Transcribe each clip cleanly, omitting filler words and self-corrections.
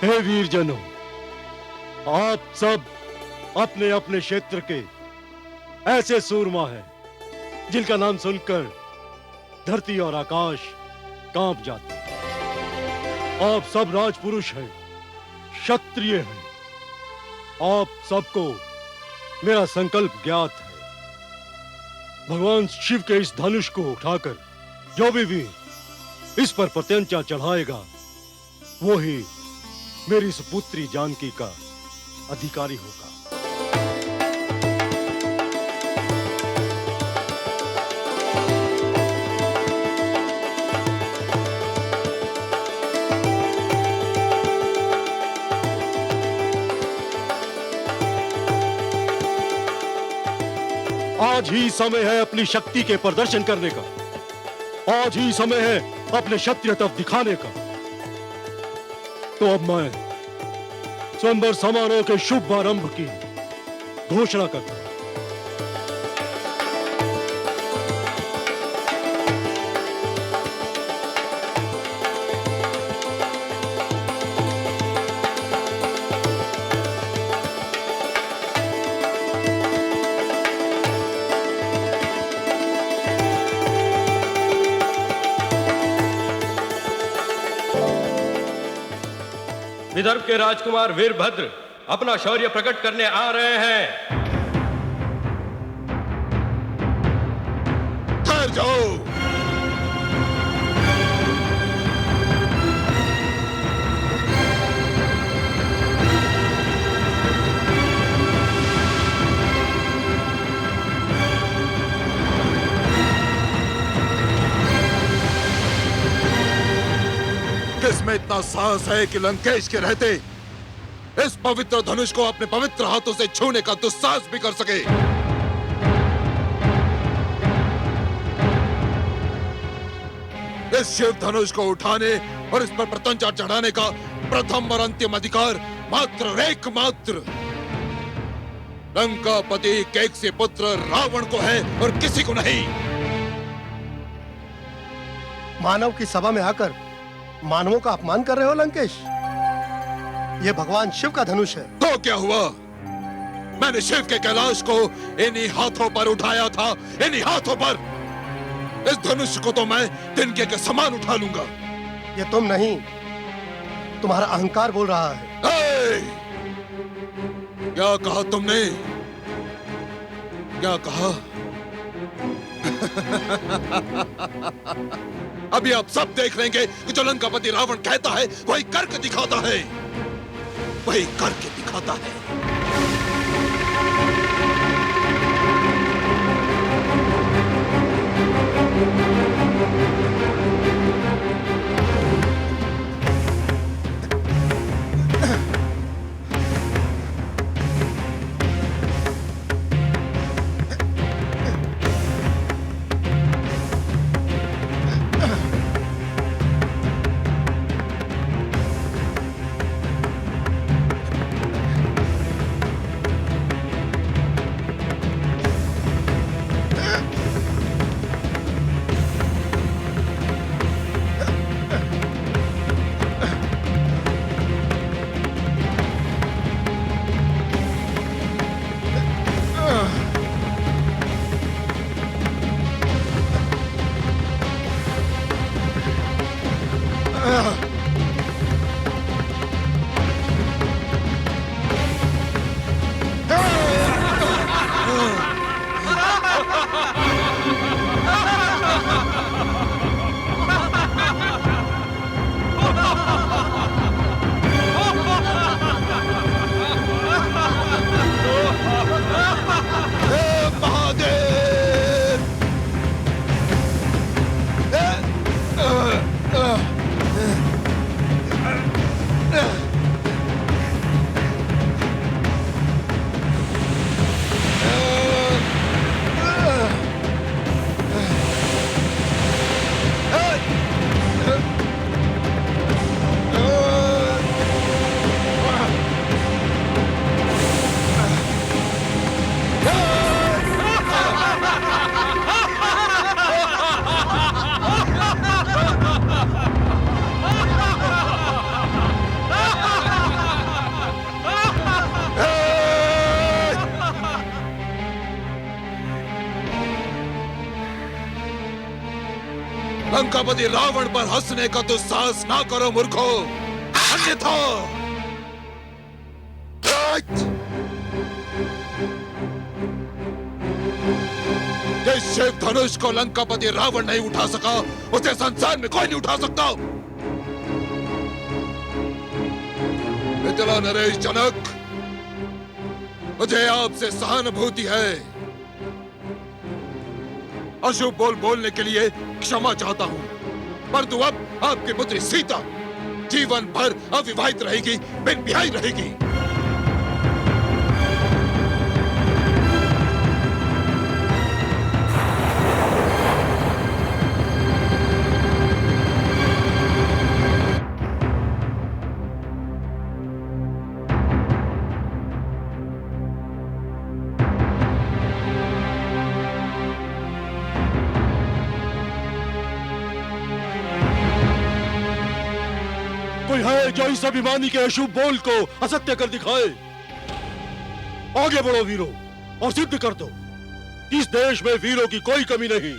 हे वीरजनों, आप सब अपने अपने क्षेत्र के ऐसे सूरमा हैं जिनका नाम सुनकर धरती और आकाश कांप जाते हैं। आप सब राजपुरुष हैं, क्षत्रिय हैं। आप सबको मेरा संकल्प ज्ञात है। भगवान शिव के इस धनुष को उठाकर जो भी वीर इस पर प्रत्यंचा चढ़ाएगा, वो ही मेरी सुपुत्री जानकी का अधिकारी होगा। आज ही समय है अपनी शक्ति के प्रदर्शन करने का। आज ही समय है अपने क्षत्रिय तत्व दिखाने का। तो अब मैं स्वयंवर समारोह के शुभ आरंभ की घोषणा करता हूं। विदर्भ के राजकुमार वीरभद्र अपना शौर्य प्रकट करने आ रहे हैं। ठहर जाओ। किसमें इतना साहस है कि लंकेश के रहते इस पवित्र धनुष को अपने पवित्र हाथों से छूने का दुस्साहस भी कर सके? इस शिव धनुष को उठाने और इस पर प्रत्यंचा चढ़ाने का प्रथम और अंतिम अधिकार मात्र एकमात्र लंकापति कैकसी पुत्र रावण को है और किसी को नहीं। मानव की सभा में आकर मानवों का अपमान कर रहे हो लंकेश। ये भगवान शिव का धनुष है। तो क्या हुआ? मैंने शिव के कैलाश को इन्हीं हाथों पर उठाया था, इन्हीं हाथों पर। इस धनुष को तो मैं तिनके के समान उठा लूंगा। ये तुम नहीं, तुम्हारा अहंकार बोल रहा है। क्या कहा तुमने? क्या कहा? अभी आप सब देख लेंगे कि जो लंकापति रावण कहता है वही करके दिखाता है, वही करके दिखाता है। लंकापति रावण पर हंसने का तो साहस ना करो मूर्खो, अन्यथा जिस शिव धनुष को लंकापति रावण नहीं उठा सका, उसे संसार में कोई नहीं उठा सकता। मिथिला नरेश जनक, मुझे आपसे सहानुभूति है। अशुभ बोलने के लिए क्षमा चाहता हूं, परंतु अब आपकी पुत्री सीता जीवन भर अविवाहित रहेगी, बिन ब्याही रहेगी। कोई है जो इस अभिमानी के अशुभ बोल को असत्य कर दिखाए? आगे बढ़ो वीरों और सिद्ध कर दो कि इस देश में वीरों की कोई कमी नहीं।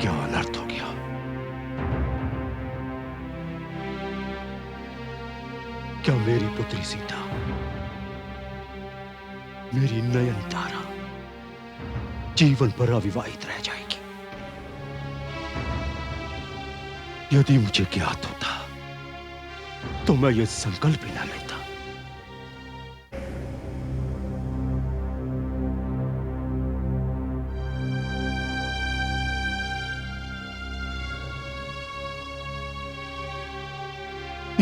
क्या अनर्थ हो गया? क्या मेरी पुत्री सीता, मेरी नयन तारा जीवन भर अविवाहित रह जाएगी? यदि मुझे ज्ञात होता तो मैं ये संकल्प ही न लेता।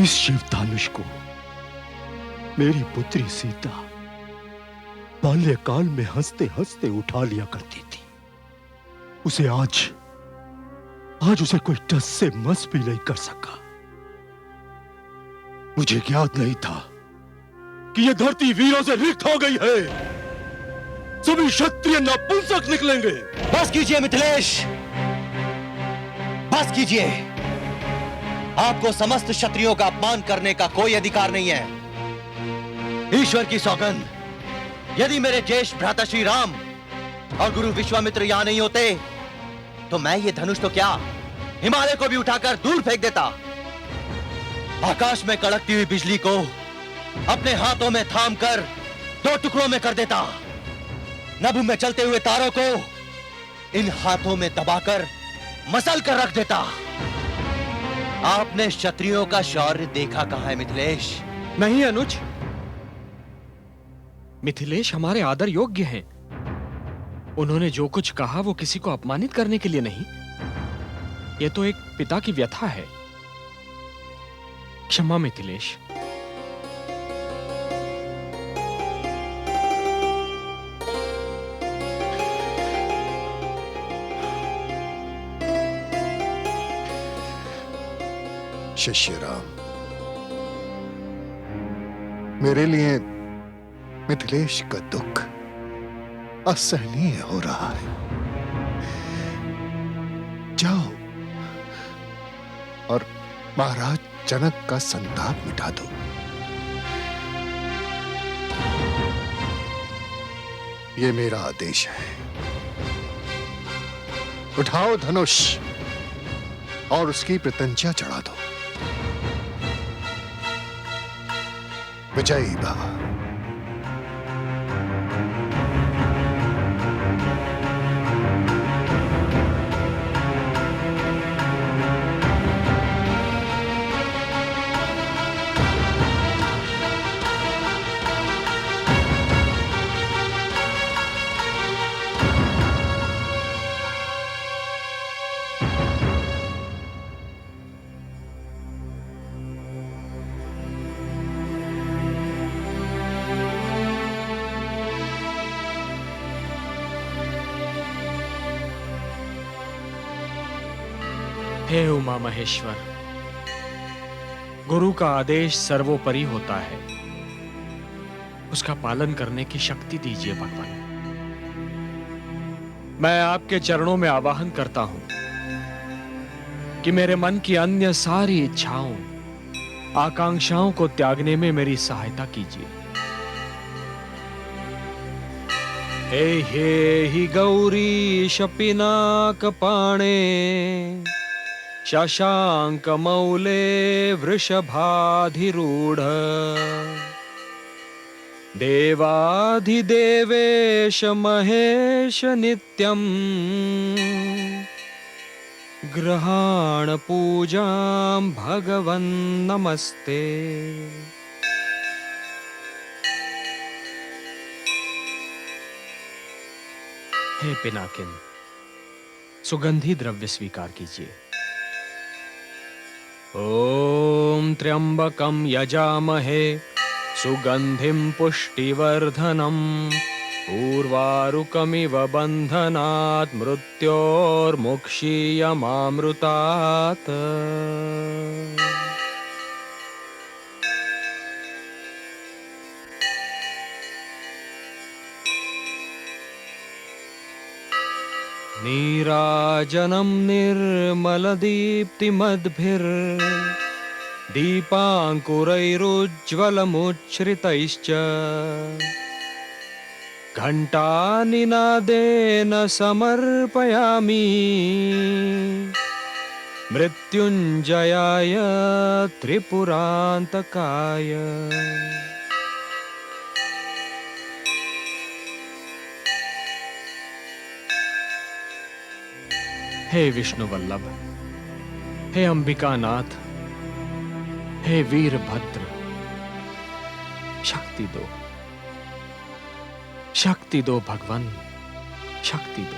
इस शिव धनुष को मेरी पुत्री सीता बाल्यकाल में हंसते हंसते उठा लिया करती थी। उसे आज उसे कोई टस से मस भी नहीं कर सका। मुझे ज्ञात नहीं था कि यह धरती वीरों से रिक्त हो गई है। सभी क्षत्रिय नपुंसक निकलेंगे। बस कीजिए मिथिलेश, बस कीजिए। आपको समस्त क्षत्रियों का अपमान करने का कोई अधिकार नहीं है। ईश्वर की सौगंध, यदि मेरे ज्येष्ठ भ्राता श्री राम और गुरु विश्वामित्र यहां नहीं होते तो मैं ये धनुष तो क्या हिमालय को भी उठाकर दूर फेंक देता। आकाश में कड़कती हुई बिजली को अपने हाथों में थामकर 2 टुकड़ों में कर देता। नभ में चलते हुए तारों को इन हाथों में दबाकर मसल कर रख देता। आपने क्षत्रियों का शौर्य देखा कहां है मिथिलेश? नहीं अनुज, मिथिलेश हमारे आदर योग्य हैं। उन्होंने जो कुछ कहा वो किसी को अपमानित करने के लिए नहीं, ये तो एक पिता की व्यथा है। क्षमा मिथिलेश। शिष्य राम, मेरे लिए मिथिलेश का दुख असहनीय हो रहा है। जाओ और महाराज जनक का संताप मिटा दो। ये मेरा आदेश है। उठाओ धनुष और उसकी प्रत्यंचा चढ़ा दो। विजयी भव। हे उमा महेश्वर, गुरु का आदेश सर्वोपरि होता है, उसका पालन करने की शक्ति दीजिए भगवान। मैं आपके चरणों में आवाहन करता हूं कि मेरे मन की अन्य सारी इच्छाओं, आकांक्षाओं को त्यागने में मेरी सहायता कीजिए। हे हि गौरी शपिनाकपाणे शशांकमौले वृषभाधिरूढ़ देवाधिदेवेश महेश नित्यं ग्रहाण पूजां भगवन् नमस्ते। हे पिनाकिन, सुगंधी द्रव्य स्वीकार कीजिए। ओम त्र्यंबकं यजामहे सुगंधिं पुष्टिवर्धनम् उर्वारुकमिव बन्धनात् मृत्योर्मुक्षीयमामृतात्। नीराजनं निर्मलदीप्तिमद्भिर्दीपाङ्कुरैरुज्ज्वलमुच्छ्रितैश्च घण्टानिनादेन समर्पयामि मृत्युञ्जयाय त्रिपुरान्तकाय। हे विष्णु वल्लभ, हे अंबिकानाथ, हे वीरभद्र, शक्ति दो, शक्ति दो भगवान, शक्ति दो।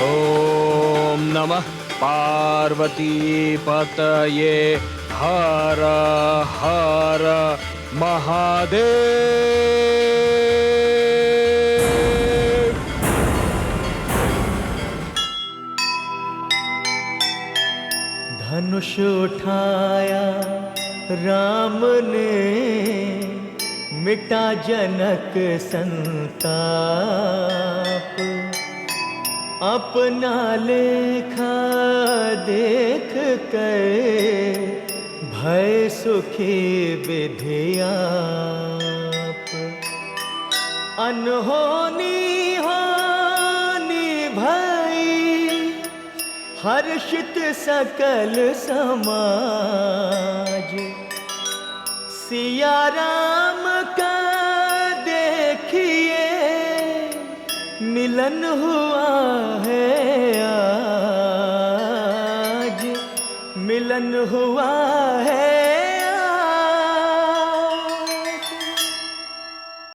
ओम नमः पार्वती पतये हर हर महादेव। धनुष उठाया राम ने, मिटा जनक संताप। अपना लेखा देख कर भय सुखी विधियाप। अनहोनी होनी भई, हर्षित सकल समाज। सिया राम का देखिए मिलन हुआ है आज, मिलन हुआ